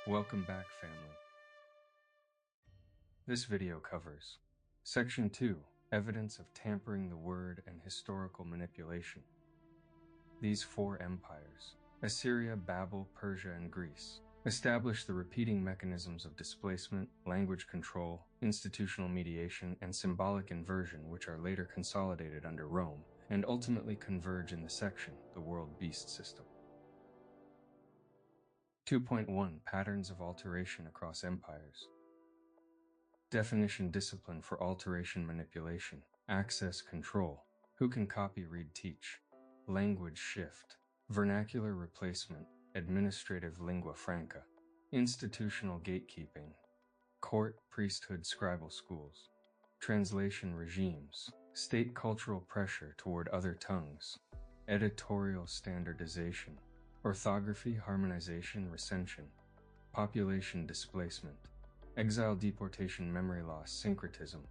Welcome back, family. This video covers Section 2, Evidence of Tampering the Word and Historical Manipulation. These four empires, Assyria, Babel, Persia, and Greece, established the repeating mechanisms of displacement, language control, institutional mediation, and symbolic inversion which are later consolidated under Rome and ultimately converge in the section, the World Beast System. 2.1 Patterns of Alteration Across Empires. Definition: discipline for alteration manipulation, access control, who can copy, read, teach, language shift, vernacular replacement, administrative lingua franca, institutional gatekeeping, court, priesthood, scribal schools, translation regimes, state cultural pressure toward other tongues, editorial standardization, orthography, harmonization, recension, population displacement, exile, deportation, memory loss, syncretism.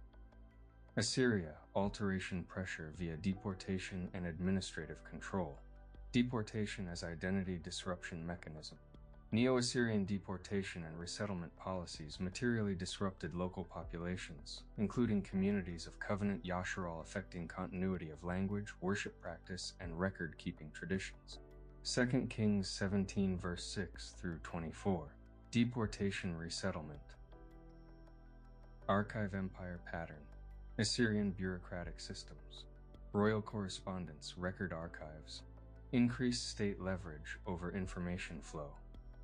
Assyria, alteration pressure via deportation and administrative control. Deportation as identity disruption mechanism. Neo-Assyrian deportation and resettlement policies materially disrupted local populations, including communities of covenant Yasharal, affecting continuity of language, worship practice, and record-keeping traditions. 2 Kings 17 verse 6 through 24. Deportation resettlement. Archive empire pattern. Assyrian bureaucratic systems. Royal correspondence, record archives. Increased state leverage over information flow.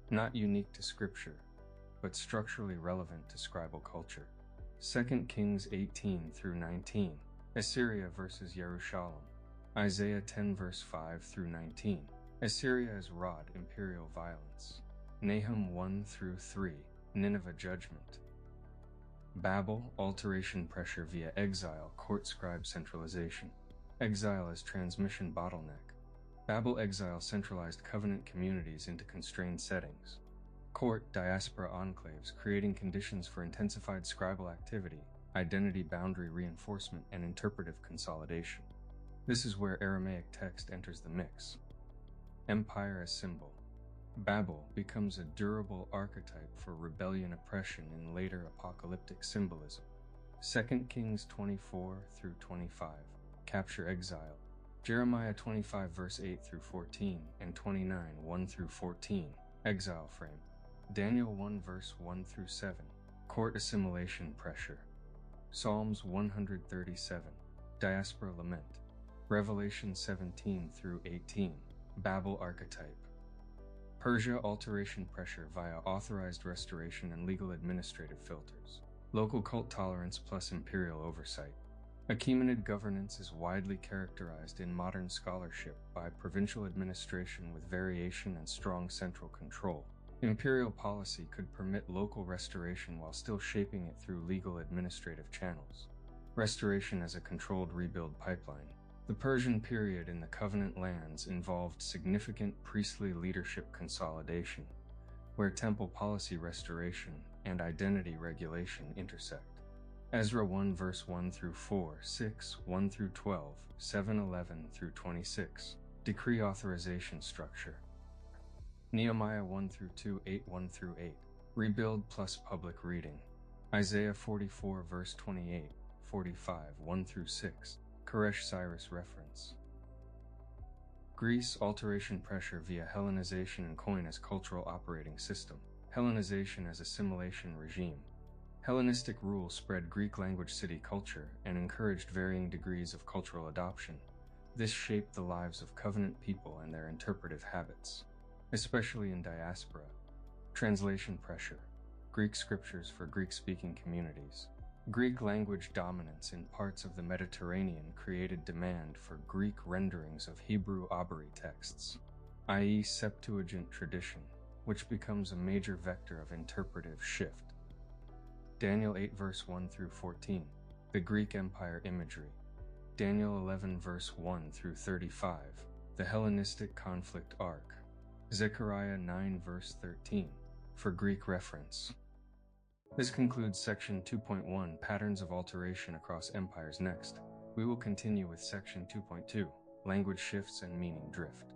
Not unique to scripture, but structurally relevant to scribal culture. 2 Kings 18 through 19. Assyria versus Jerusalem. Isaiah 10 verse 5 through 19. Assyria as wrought imperial violence. Nahum 1 through 3. Nineveh judgment. Babel, alteration pressure via exile, court scribe centralization. Exile as transmission bottleneck. Babel exile centralized covenant communities into constrained settings. Court, diaspora enclaves, creating conditions for intensified scribal activity, identity boundary reinforcement, and interpretive consolidation. This is where Aramaic text enters the mix. Empire as symbol. Babel becomes a durable archetype for rebellion oppression in later apocalyptic symbolism. 2 Kings 24 through 25. Capture exile. Jeremiah 25 verse 8 through 14 and 29 1 through 14. Exile frame. Daniel 1 verse 1 through 7. Court assimilation pressure. Psalms 137. Diaspora lament. Revelation 17 through 18. Babel archetype. Persia, alteration pressure via authorized restoration and legal administrative filters. Local cult tolerance plus imperial oversight. Achaemenid governance is widely characterized in modern scholarship by provincial administration with variation and strong central control. Imperial policy could permit local restoration while still shaping it through legal administrative channels. Restoration as a controlled rebuild pipeline. The Persian period in the Covenant lands involved significant priestly leadership consolidation, where temple policy restoration and identity regulation intersect. Ezra 1 verse 1 through 4, 6, 1 through 12, 7, 11 through 26. Decree authorization structure. Nehemiah 1 through 2, 8, 1 through 8. Rebuild plus public reading. Isaiah 44 verse 28, 45, 1 through 6. Koresh Cyrus reference. Greece, alteration pressure via Hellenization and coin as cultural operating system. Hellenization as assimilation regime. Hellenistic rule spread Greek language city culture and encouraged varying degrees of cultural adoption. This shaped the lives of covenant people and their interpretive habits, especially in diaspora. Translation pressure. Greek scriptures for Greek-speaking communities. Greek language dominance in parts of the Mediterranean created demand for Greek renderings of Hebrew Abari texts, i.e. Septuagint tradition, which becomes a major vector of interpretive shift. Daniel 8 verse 1 through 14. The Greek Empire imagery. Daniel 11 verse 1 through 35. The Hellenistic conflict arc. Zechariah 9 verse 13. For Greek reference. This concludes Section 2.1, Patterns of Alteration Across Empires. Next, we will continue with Section 2.2, Language Shifts and Meaning Drift.